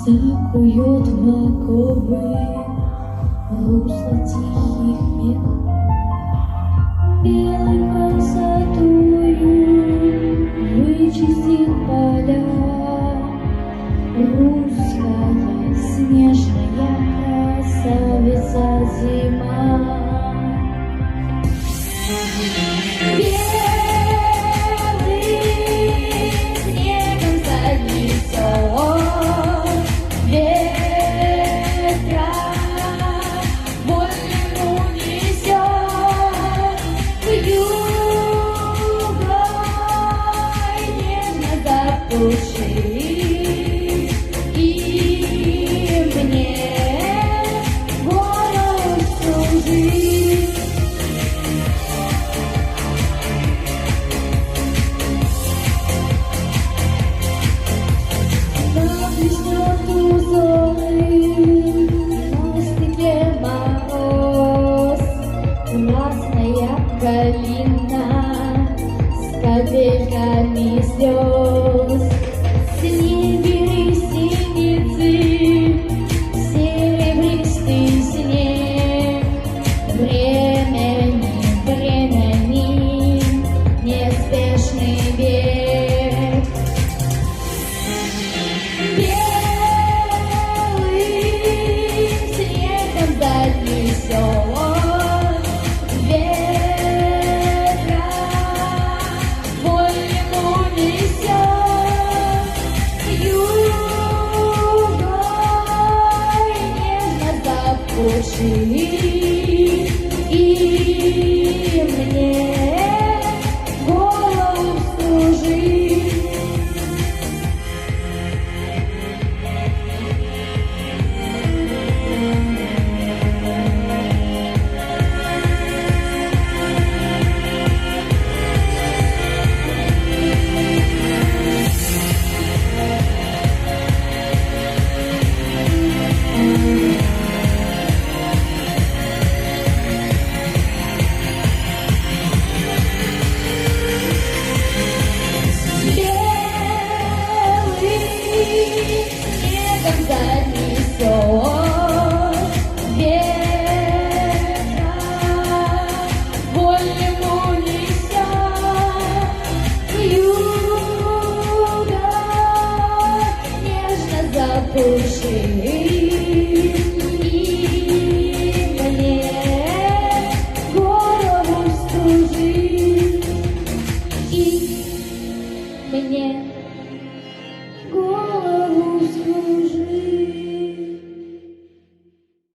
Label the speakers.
Speaker 1: Закует в оковы русло тихих рек, белой красотою вычистит поля. Русская снежная красавица зима. И мне голос служит. Как веснет узоры, на стекле мороз, красная калина с капельками слез. Снегири, синицы, серебристый снег, времени, неспешный бег. Белым снегом занесет ветра, волну несет югой, нежно запушит. И мне голову вскружит. Снегом занесет ветра, волну несет юга, нежно запушит.